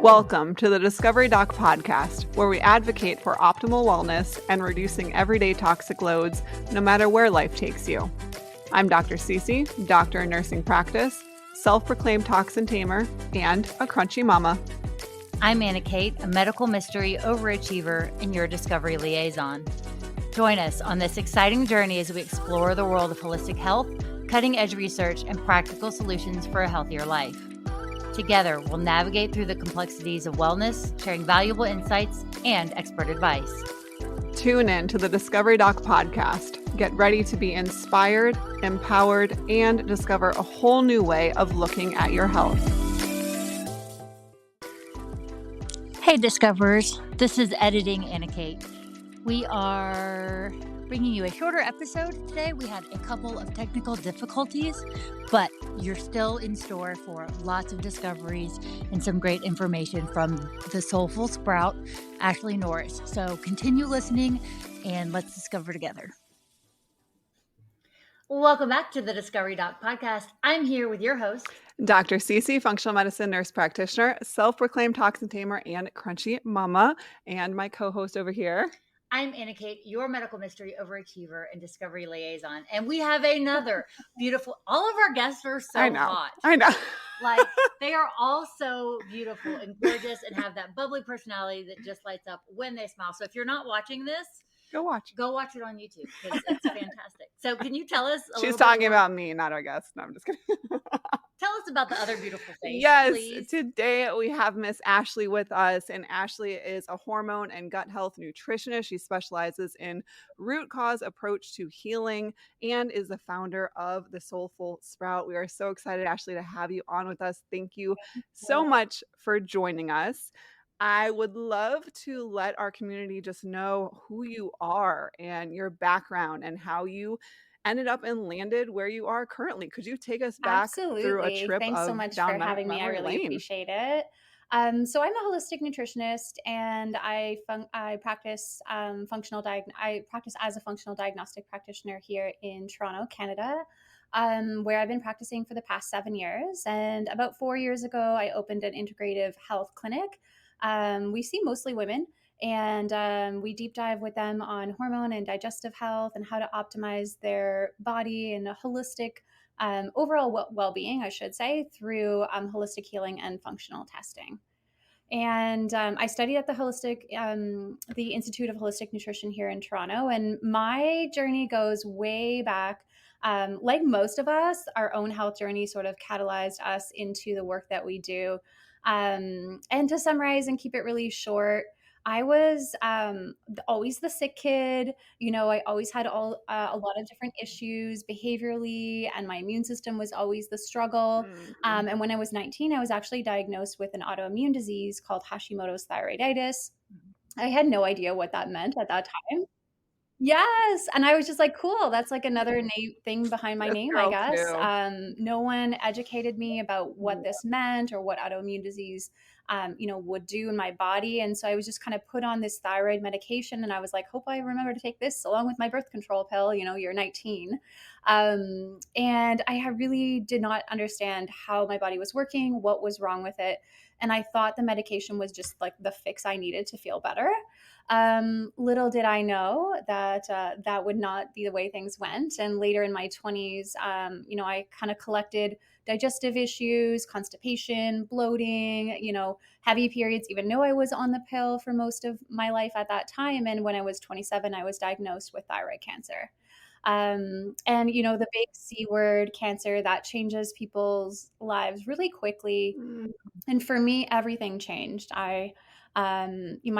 Welcome to the Discovery Doc podcast, where we advocate for optimal wellness and reducing everyday toxic loads, no matter where life takes you. I'm Dr. Cece, doctor in nursing practice, self-proclaimed toxin tamer, and a crunchy mama. I'm Anna Kate, a medical mystery overachiever and your discovery liaison. Join us on this exciting journey as we explore the world of holistic health, cutting-edge research, and practical solutions for a healthier life. Together, we'll navigate through the complexities of wellness, sharing valuable insights and expert advice. Tune in to the Discovery Doc podcast. Get ready to be inspired, empowered, and discover a whole new way of looking at your health. Hey, Discoverers. This is Editing Anna Kate. We are bringing you a shorter episode today. We had a couple of technical difficulties, but you're still in store for lots of discoveries and some great information from the soulful sprout, Ashley Norris. So continue listening and let's discover together. Welcome back to the Discovery Doc podcast. I'm here with your host, Dr. Cece, functional medicine nurse practitioner, self-proclaimed toxin tamer, and crunchy mama, and my co-host over here. I'm Anna Kate, your medical mystery overachiever and discovery liaison. And we have another beautiful, all of our guests are so hot. I know. Like, they are all so beautiful and gorgeous and have that bubbly personality that just lights up when they smile. So if you're not watching this, Go watch it on YouTube because it's fantastic. So can you tell us She's talking about me, not our guest. No, I'm just kidding. Tell us about the other beautiful things. Yes, please. Today we have Miss Ashley with us, and Ashley is a hormone and gut health nutritionist. She specializes in root cause approach to healing and is the founder of the Soulful Sprout. We are so excited, Ashley, to have you on with us. Thank you so much for joining us. I would love to let our community just know who you are and your background and how you ended up and landed where you are currently. Could you take us back through a trip? Thanks so much for having me. I really appreciate it. So I'm a holistic nutritionist, and I practice I practice as a functional diagnostic practitioner here in Toronto, Canada, where I've been practicing for the past 7 years. And about 4 years ago, I opened an integrative health clinic. We see mostly women, and we deep dive with them on hormone and digestive health and how to optimize their body and a holistic overall well-being, I should say, through holistic healing and functional testing. And I studied at the Institute of Holistic Nutrition here in Toronto, and my journey goes way back. Like most of us, our own health journey sort of catalyzed us into the work that we do. And to summarize and keep it really short, I was always the sick kid. I always had a lot of different issues behaviorally, and my immune system was always the struggle. And when I was 19, I was actually diagnosed with an autoimmune disease called Hashimoto's thyroiditis. I had no idea what that meant at that time. Yes. And I was just like, cool. That's like another thing behind my name, I guess. No one educated me about what this meant or what autoimmune disease, would do in my body. And so I was just kind of put on this thyroid medication, and I was like, hope I remember to take this along with my birth control pill. You're 19. And I really did not understand how my body was working, what was wrong with it. And I thought the medication was just like the fix I needed to feel better. Little did I know that that would not be the way things went. And later in my 20s, I kind of collected digestive issues, constipation, bloating, heavy periods, even though I was on the pill for most of my life at that time. And when I was 27, I was diagnosed with thyroid cancer. And the big C word, cancer, that changes people's lives really quickly. And for me, everything changed. My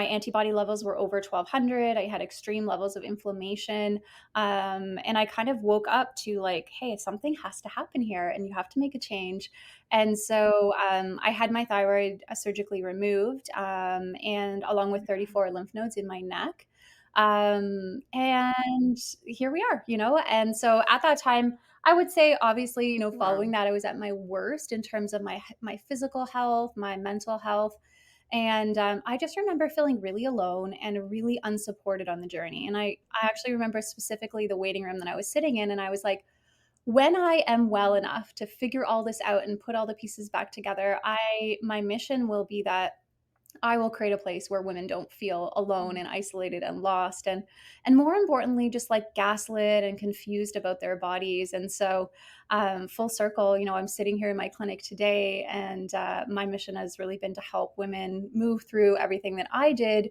antibody levels were over 1,200. I had extreme levels of inflammation. And I kind of woke up to like, hey, something has to happen here and you have to make a change. And so I had my thyroid surgically removed, and along with 34 lymph nodes in my neck. And here we are, and so at that time, I would say, obviously, following that, I was at my worst in terms of my physical health, my mental health. And I just remember feeling really alone and really unsupported on the journey. And I actually remember specifically the waiting room that I was sitting in. And I was like, when I am well enough to figure all this out and put all the pieces back together, my mission will be that I will create a place where women don't feel alone and isolated and lost, and more importantly, just like gaslit and confused about their bodies. And so, full circle, I'm sitting here in my clinic today, and my mission has really been to help women move through everything that I did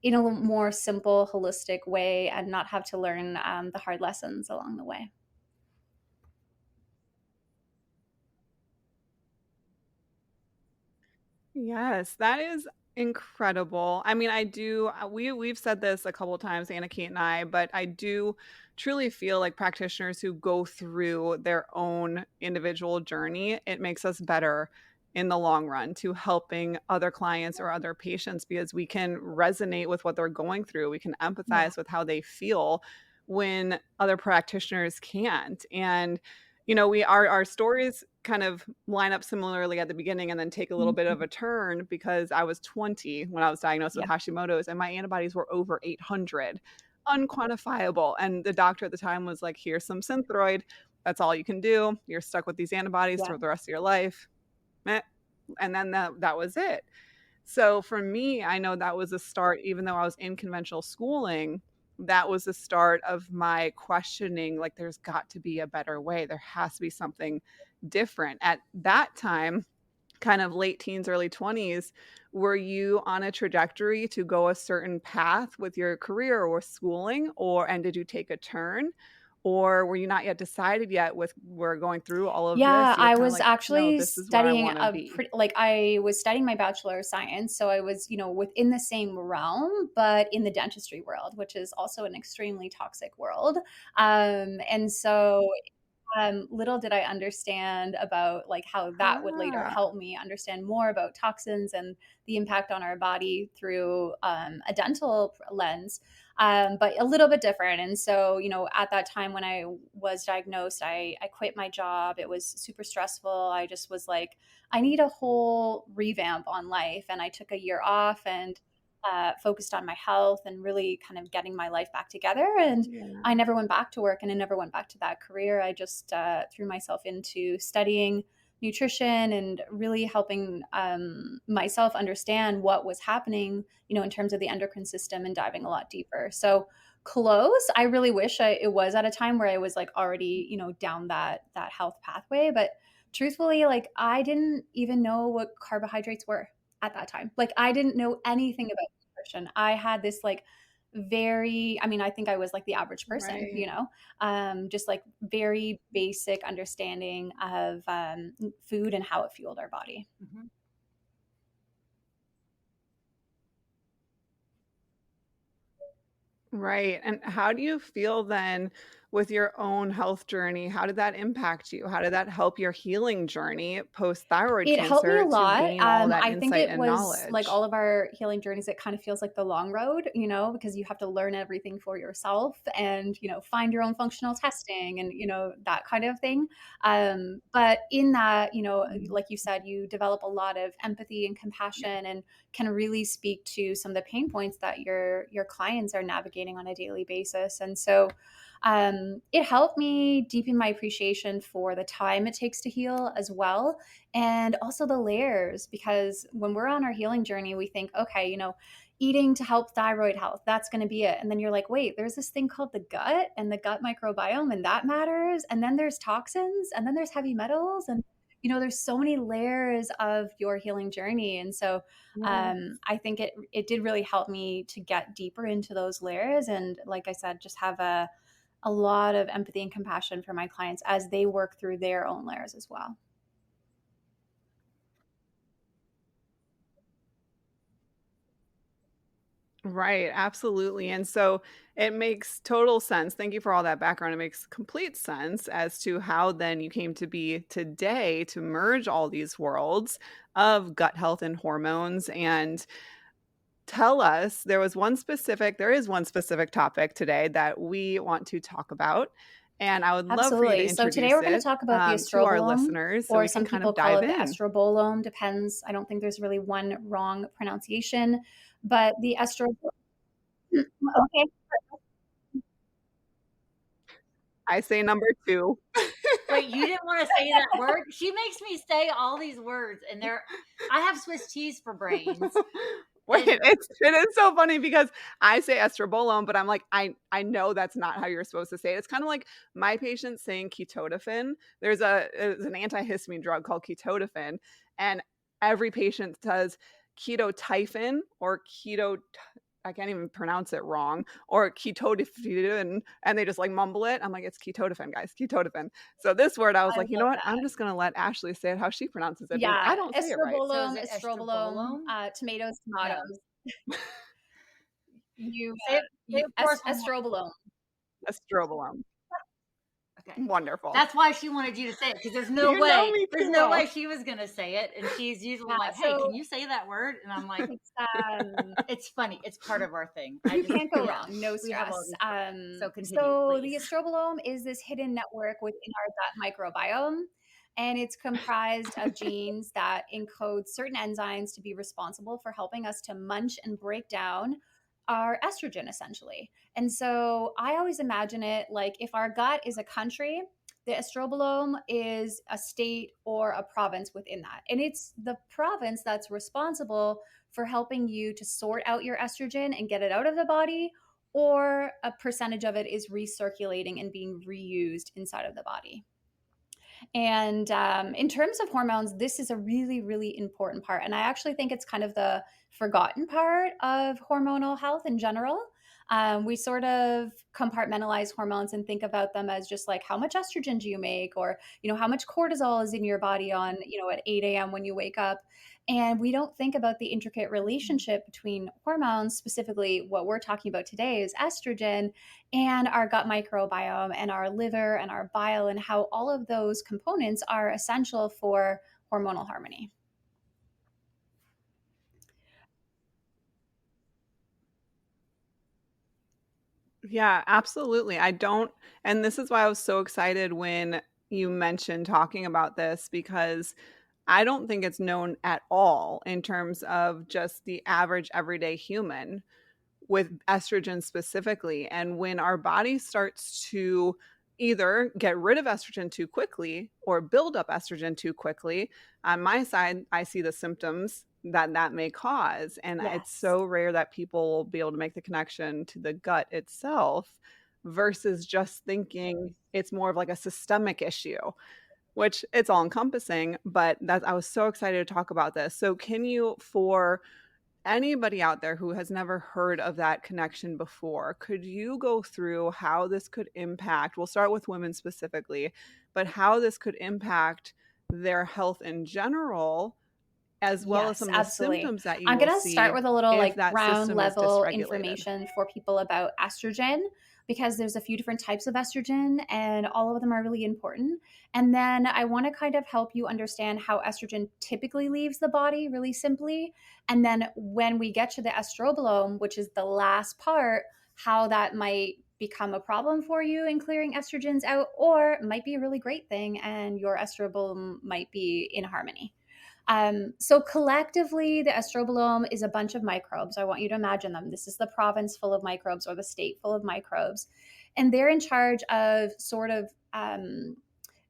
in a more simple, holistic way, and not have to learn the hard lessons along the way. Yes, that is incredible. I mean, I do we've said this a couple of times, Anna Kate and I, but I do truly feel like practitioners who go through their own individual journey, it makes us better in the long run to helping other clients or other patients because we can resonate with what they're going through. We can Yeah. empathize with how they feel when other practitioners can't. And our stories kind of line up similarly at the beginning and then take a little bit of Mhm. a turn because I was 20 when I was diagnosed with Yeah. Hashimoto's and my antibodies were over 800, unquantifiable. And the doctor at the time was like, "Here's some Synthroid. That's all you can do. You're stuck with these antibodies Yeah. for the rest of your life." Meh. And then that was it. So for me, I know that was a start, even though I was in conventional schooling, that was the start of my questioning, like, there's got to be a better way. There has to be something different. At that time, kind of late teens, early 20s, were you on a trajectory to go a certain path with your career or schooling, and did you take a turn? Or were you not yet decided yet with we're going through all of Yeah, this? You were I kind of was like, no, actually this is where I studying want to be. I was studying my Bachelor of Science, so I was, within the same realm, but in the dentistry world, which is also an extremely toxic world. And so little did I understand about like how that would later Ah. help me understand more about toxins and the impact on our body through a dental lens, but a little bit different. And so, at that time when I was diagnosed, I quit my job. It was super stressful. I just was like, I need a whole revamp on life. And I took a year off and focused on my health and really kind of getting my life back together. And Yeah. I never went back to work and I never went back to that career. I just threw myself into studying nutrition and really helping myself understand what was happening, in terms of the endocrine system and diving a lot deeper. So close. I really wish it was at a time where I was like already, down that health pathway. But truthfully, like I didn't even know what carbohydrates were at that time. Like I didn't know anything about nutrition. I had this like I mean, I think I was like the average person, Right. just like very basic understanding of food and how it fueled our body. Mhm. Right. And how do you feel then with your own health journey? How did that impact you? How did that help your healing journey post thyroid It helped me a cancer to lot. gain all that I think insight it and was like all knowledge? of our healing journeys, it kind of feels like the long road, because you have to learn everything for yourself and, find your own functional testing and, that kind of thing. But in that, Mhm. like you said, you develop a lot of empathy and compassion and can really speak to some of the pain points that your clients are navigating on a daily basis. And so it helped me deepen my appreciation for the time it takes to heal as well, and also the layers, because when we're on our healing journey we think, okay, eating to help thyroid health, that's going to be it. And then you're like, wait, there's this thing called the gut and the gut microbiome, and that matters. And then there's toxins, and then there's heavy metals, and there's so many layers of your healing journey. And so Yeah. I think it did really help me to get deeper into those layers, and like I said, just have a lot of empathy and compassion for my clients as they work through their own layers as well. Right, absolutely. And so it makes total sense. Thank you for all that background. It makes complete sense as to how then you came to be today to merge all these worlds of gut health and hormones. And tell us, there is one specific topic today that we want to talk about, and I would love for you to Absolutely. So today introduce we're going to it, talk about the to our estrobolome, listeners so or we can some kind people of call dive it the in. estrobolome. Depends. I don't think there's really one wrong pronunciation, but the estrobolome. Okay. I say number 2. Wait, you didn't want to say that word? She makes me say all these words, and I have Swiss cheese for brains. Wait, it is so funny because I say estrobolome, but I'm like, I know that's not how you're supposed to say it. It's kinda like my patients saying ketotifen. There's an antihistamine drug called ketotifen, and every patient says ketotifen or I can't even pronounce it wrong, or ketotifen, and they just, like, mumble it. I'm like, "It's ketotifen, guys, ketotifen." So this word, I was I like, "You know love what? I'm that. just gonna let Ashley say it how she pronounces it because I Yeah, don't say it right." So is estrobolome, it estrobolome, estrobolome? tomatoes, Yeah. tomatoes. You, Say it for us one more. estrobolome. Estrobolome. Okay. Wonderful. That's why she wanted you to say it, because You know me there's too no well. way she was gonna say it, and she's usually Yeah, like, "Hey, so can you say that word?" And I'm like, it's, "It's funny. It's part of our thing." you can't go Yeah, wrong, no we have all stress. these. So continue, So the please. estrobolome is this hidden network within our gut microbiome, and it's comprised of genes that encode certain enzymes to be responsible for helping us to munch and break down our estrogen, essentially. And so I always imagine it like if our gut is a country, the estrobolome is a state or a province within that. And it's the province that's responsible for helping you to sort out your estrogen and get it out of the body, or a percentage of it is recirculating and being reused inside of the body. And in terms of hormones, this is a really, really important part. And I actually think it's kind of the forgotten part of hormonal health in general. We sort of compartmentalize hormones and think about them as just like how much estrogen do you make, or how much cortisol is in your body on at 8 a.m. when you wake up. And we don't think about the intricate relationship between hormones, specifically what we're talking about today is estrogen, and our gut microbiome and our liver and our bile, and how all of those components are essential for hormonal harmony. Yeah, absolutely. I don't and this is why I was so excited when you mentioned talking about this because I don't think it's known at all in terms of just the average everyday human with estrogen specifically. And when our body starts to either get rid of estrogen too quickly or build up estrogen too quickly, on my side, I see the symptoms that may cause. And it's Yes. so rare that people will be able to make the connection to the gut itself versus just thinking it's more of like a systemic issue, which it's all encompassing. But that I was so excited to talk about this. So, can you, for anybody out there who has never heard of that connection before, could you go through how this could impact? We'll start with women specifically, but how this could impact their health in general, as well as Yes, some of the absolutely. symptoms that you I'm will going to start see with a little if like that ground system is level dysregulated. information for people about estrogen, because there's a few different types of estrogen and all of them are really important. And then I want to kind of help you understand how estrogen typically leaves the body really simply. And then when we get to the estrobolome, which is the last part, how that might become a problem for you in clearing estrogens out, or might be a really great thing and your estrobolome might be in harmony. So collectively, the estrobolome is a bunch of microbes. I want you to imagine them. This is the province full of microbes, or the state full of microbes. And they're in charge of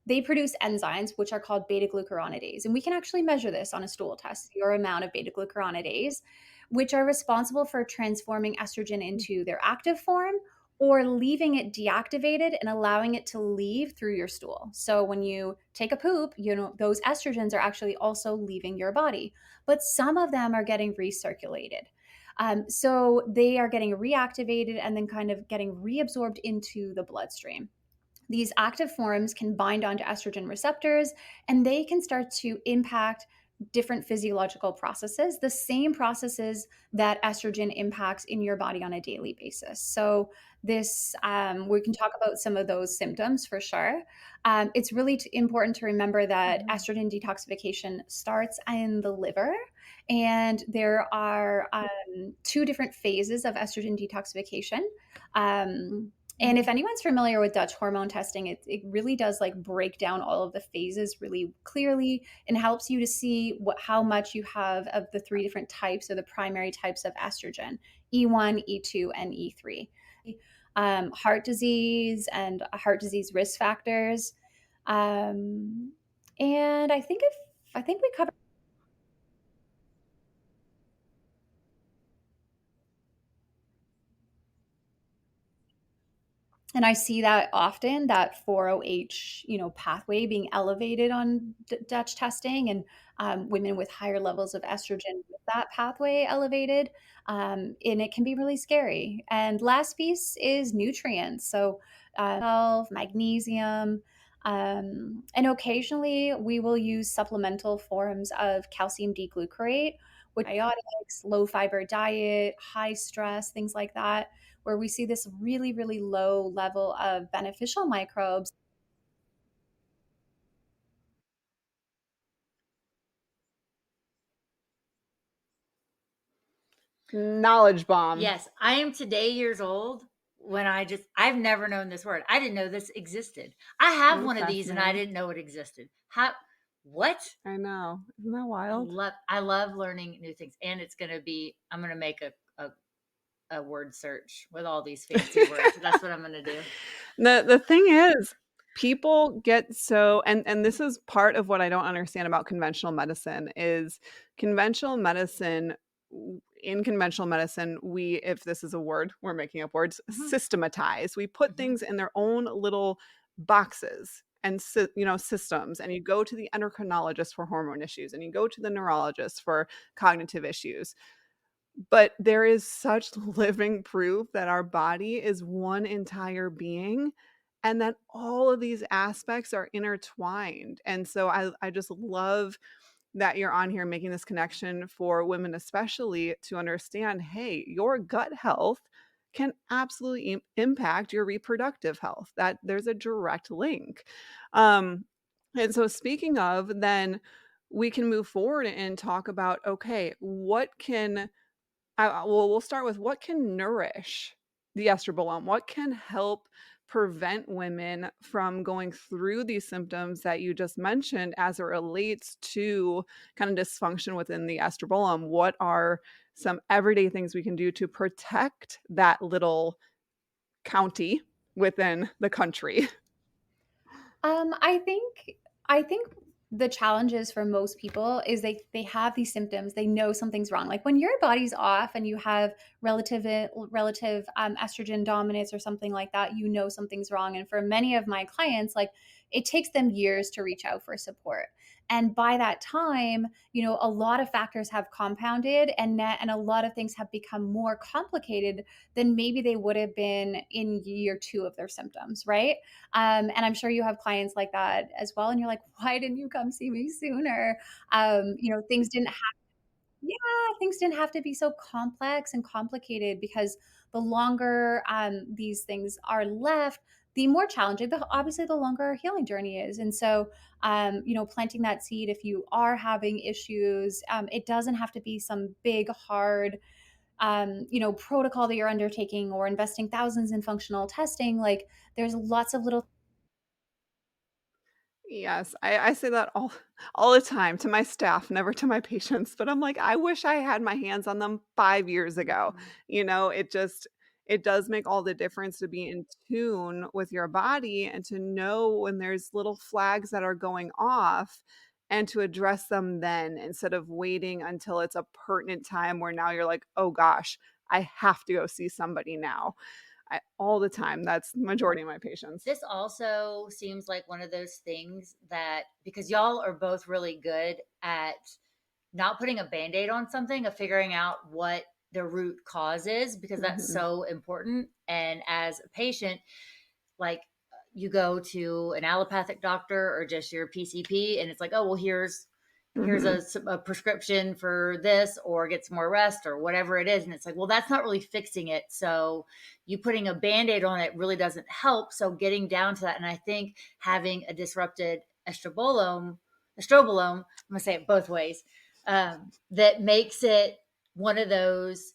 they produce enzymes, which are called beta glucuronidase. And we can actually measure this on a stool test, your amount of beta glucuronidase, which are responsible for transforming estrogen into their active form or leaving it deactivated and allowing it to leave through your stool. So when you take a poop, those estrogens are actually also leaving your body, but some of them are getting recirculated. So they are getting reactivated and then kind of getting reabsorbed into the bloodstream. These active forms can bind onto estrogen receptors and they can start to impact different physiological processes, the same processes that estrogen impacts in your body on a daily basis. So, we can talk about some of those symptoms for sure. It's really important to remember that Mhm. estrogen detoxification starts in the liver, and there are two different phases of estrogen detoxification. And if anyone's familiar with Dutch hormone testing, it really does like break down all of the phases really clearly and helps you to see how much you have of the three different types, or the primary types of estrogen: E1, E2, and E3. heart disease and heart disease risk factors. And I think we covered. And I see that often, that 4OH, pathway being elevated on Dutch testing, and women with higher levels of estrogen with that pathway elevated. And it can be really scary. And last piece is nutrients. So, magnesium, and occasionally we will use supplemental forms of calcium D-glucarate, with probiotics, low fiber diet, high stress, things like that, where we see this really, really low level of beneficial microbes. Knowledge bomb. Yes, I am today years old when I've never known this word. I didn't know this existed. I have one of these and I didn't know it existed. What? I know. Isn't that wild? I love learning new things. And I'm going to make a word search with all these fancy words. That's what I'm going to do. The thing is, people get so, and this is part of what I don't understand about conventional medicine is conventional medicine. In conventional medicine, we, if this is a word, we're making up words, systematize. We put things in their own little boxes and systems, and you go to the endocrinologist for hormone issues, and you go to the neurologist for cognitive issues. But there is such living proof that our body is one entire being and that all of these aspects are intertwined. And so I just love that you're on here making this connection for women, especially to understand, hey, your gut health can absolutely impact your reproductive health, that there's a direct link. And so speaking of, then we can move forward and talk about, okay, what can well, we'll start with what can nourish the estrobolome? What can help prevent women from going through these symptoms that you just mentioned as it relates to kind of dysfunction within the estrobolome? What are some everyday things we can do to protect that little county within the country? I think the challenges for most people is they have these symptoms, they know something's wrong. Like when your body's off and you have relative estrogen dominance or something like that, something's wrong. And for many of my clients, like it takes them years to reach out for support. And by that time, a lot of factors have compounded, and a lot of things have become more complicated than maybe they would have been in year 2 of their symptoms, right? And I'm sure you have clients like that as well. And you're like, why didn't you come see me sooner? Things didn't have, yeah, things didn't have to be so complex and complicated, because the longer these things are left, the more challenging, obviously, the longer our healing journey is. And so, planting that seed, if you are having issues, it doesn't have to be some big, hard, protocol that you're undertaking or investing thousands in functional testing. Like there's lots of little. Yes, I say that all the time to my staff, never to my patients, but I'm like, I wish I had my hands on them 5 years ago. It does make all the difference to be in tune with your body and to know when there's little flags that are going off and to address them then instead of waiting until it's a pertinent time where now you're like, "Oh gosh, I have to go see somebody now." All the time. That's the majority of my patients. This also seems like one of those things that, because y'all are both really good at not putting a Band-Aid on something, of figuring out what the root cause is, because that's so important. And as a patient, like you go to an allopathic doctor or just your PCP, and it's like, oh, well, here's a prescription for this, or get some more rest, or whatever it is. And it's like, well, that's not really fixing it. So you putting a Band-Aid on it really doesn't help. So getting down to that. And I think having a disrupted estrobolome, I'm going to say it both ways, that makes it one of those,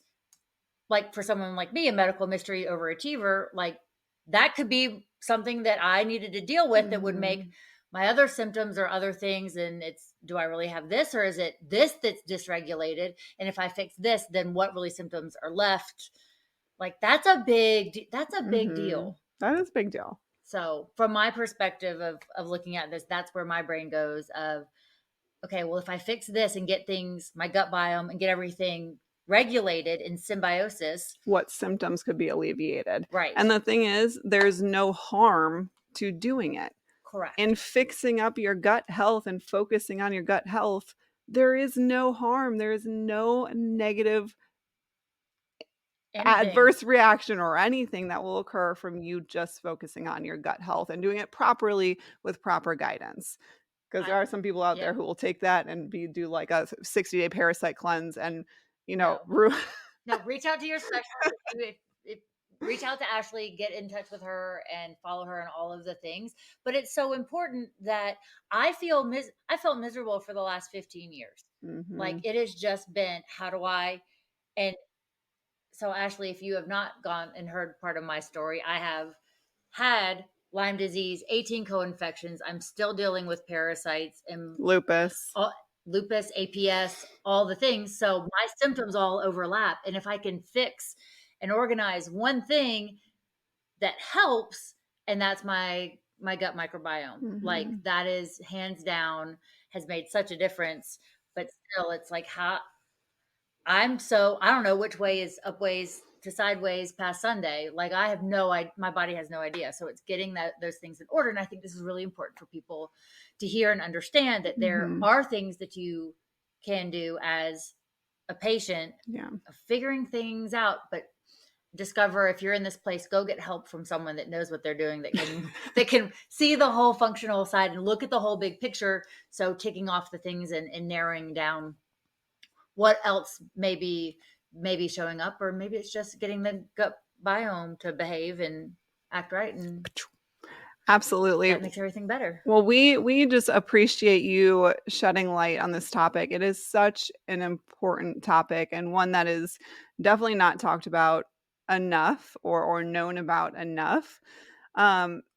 like for someone like me, a medical mystery overachiever, like that could be something that I needed to deal with that would make my other symptoms or other things. And it's, do I really have this, or is it this that's dysregulated? And if I fix this, then what really symptoms are left Like that's a big Mm-hmm. deal. That is a big deal. So from my perspective of looking at this, that's where my brain goes of, okay, well, if I fix this and get things, my gut biome, and get everything regulated in symbiosis, what symptoms could be alleviated. Right. And the thing is, there's no harm to doing it. Correct. In fixing up your gut health and focusing on your gut health, there is no harm. There is no negative adverse reaction or anything that will occur from you just focusing on your gut health and doing it properly with proper guidance. Because there are some people out there who will take that and do like a 60-day parasite cleanse and, no, reach out to your specialist. Reach out to Ashley, get in touch with her and follow her on all of the things. But it's so important that I felt miserable for the last 15 years. Mm-hmm. Like it has just been, how do I, and so Ashley, if you have not gone and heard part of my story, I have had Lyme disease, 18 co-infections. I'm still dealing with parasites and lupus, APS, all the things. So my symptoms all overlap. And if I can fix and organize one thing that helps, and that's my gut microbiome, mm-hmm. like that is hands down has made such a difference. But still, it's like how I don't know which way is up ways to sideways past Sunday. Like I have my body has no idea. So it's getting those things in order. And I think this is really important for people to hear and understand that there mm-hmm. are things that you can do as a patient, figuring things out. But discover, if you're in this place, go get help from someone that knows what they're doing, that can see the whole functional side and look at the whole big picture. So ticking off the things and narrowing down what else may be showing up, or maybe it's just getting the gut biome to behave and act right. And absolutely, that makes everything better. Well, we just appreciate you shedding light on this topic. It is such an important topic and one that is definitely not talked about enough or known about enough.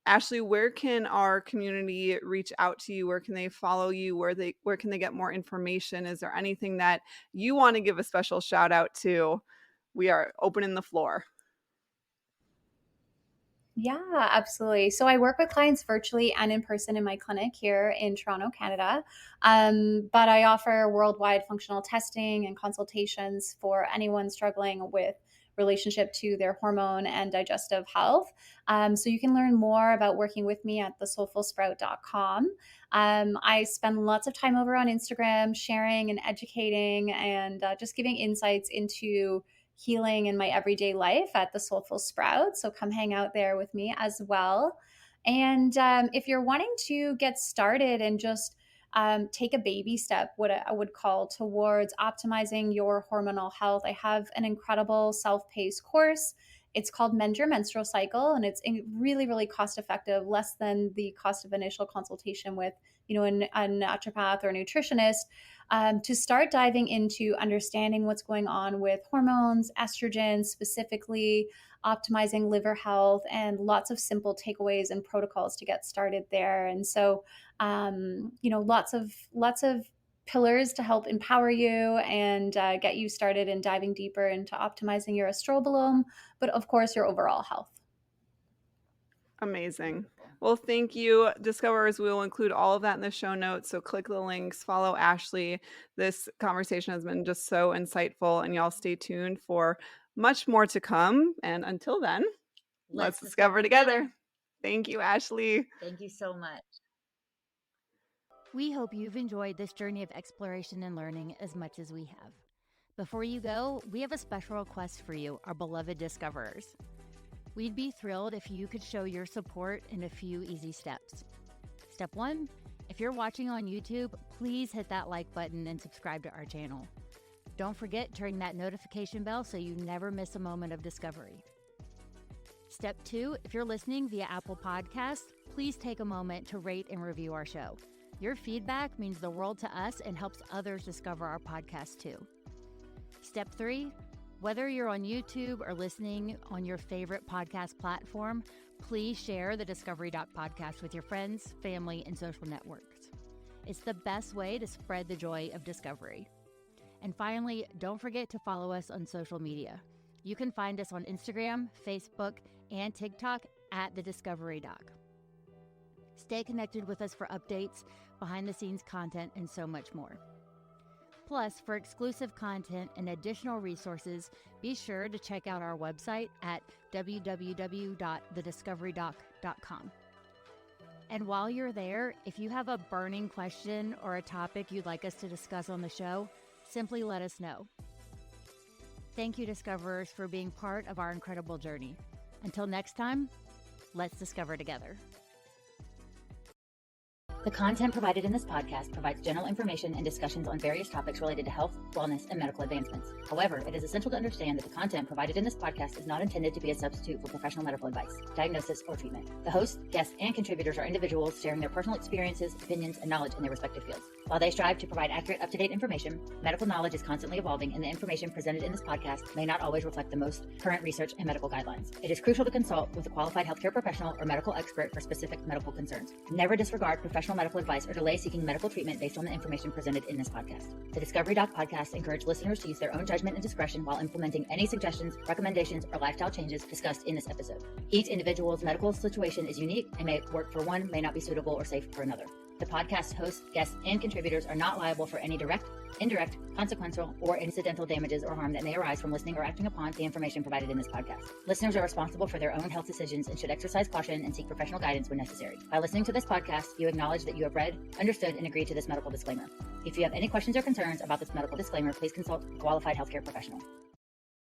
Ashley, where can our community reach out to you? Where can they follow you? Where can they get more information? Is there anything that you want to give a special shout out to? We are opening the floor. Yeah, absolutely. So I work with clients virtually and in person in my clinic here in Toronto, Canada. But I offer worldwide functional testing and consultations for anyone struggling with relationship to their hormone and digestive health. So you can learn more about working with me at thesoulfulsprout.com. I spend lots of time over on Instagram sharing and educating and just giving insights into healing in my everyday life at the Soulful Sprout. So come hang out there with me as well. And if you're wanting to get started and just take a baby step, what I would call, towards optimizing your hormonal health, I have an incredible self-paced course. It's called Mend Your Menstrual Cycle, and it's really, really cost effective, less than the cost of initial consultation with, a naturopath or a nutritionist, to start diving into understanding what's going on with hormones, estrogen specifically, optimizing liver health, and lots of simple takeaways and protocols to get started there. And so, lots of pillars to help empower you and get you started in diving deeper into optimizing your estrobolome, but of course your overall health. Amazing. Well, thank you, discoverers. We will include all of that in the show notes. So click the links, follow Ashley. This conversation has been just so insightful, and y'all stay tuned for much more to come. And until then, let's discover together. Thank you, Ashley. Thank you so much. We hope you've enjoyed this journey of exploration and learning as much as we have. Before you go, we have a special request for you, our beloved discoverers. We'd be thrilled if you could show your support in a few easy steps. Step 1, if you're watching on YouTube, please hit that like button and subscribe to our channel. Don't forget to ring that notification bell so you never miss a moment of discovery. Step 2, if you're listening via Apple Podcasts, please take a moment to rate and review our show. Your feedback means the world to us and helps others discover our podcast too. Step 3, whether you're on YouTube or listening on your favorite podcast platform, please share the Discovery Doc podcast with your friends, family, and social networks. It's the best way to spread the joy of discovery. And finally, don't forget to follow us on social media. You can find us on Instagram, Facebook, and TikTok at The Discovery Doc. Stay connected with us for updates, behind-the-scenes content, and so much more. Plus, for exclusive content and additional resources, be sure to check out our website at www.thediscoverydoc.com. And while you're there, if you have a burning question or a topic you'd like us to discuss on the show, simply let us know. Thank you, Discoverers, for being part of our incredible journey. Until next time, let's discover together. The content provided in this podcast provides general information and discussions on various topics related to health, wellness, and medical advancements. However, it is essential to understand that the content provided in this podcast is not intended to be a substitute for professional medical advice, diagnosis, or treatment. The hosts, guests, and contributors are individuals sharing their personal experiences, opinions, and knowledge in their respective fields. While they strive to provide accurate, up-to-date information, medical knowledge is constantly evolving, and the information presented in this podcast may not always reflect the most current research and medical guidelines. It is crucial to consult with a qualified healthcare professional or medical expert for specific medical concerns. Never disregard professional medical advice or delay seeking medical treatment based on the information presented in this podcast. The Discovery Doc podcast encourages listeners to use their own judgment and discretion while implementing any suggestions, recommendations, or lifestyle changes discussed in this episode. Each individual's medical situation is unique and may work for one, may not be suitable or safe for another. The podcast hosts, guests, and contributors are not liable for any direct, indirect, consequential, or incidental damages or harm that may arise from listening or acting upon the information provided in this podcast. Listeners are responsible for their own health decisions and should exercise caution and seek professional guidance when necessary. By listening to this podcast, you acknowledge that you have read, understood, and agreed to this medical disclaimer. If you have any questions or concerns about this medical disclaimer, please consult a qualified healthcare professional.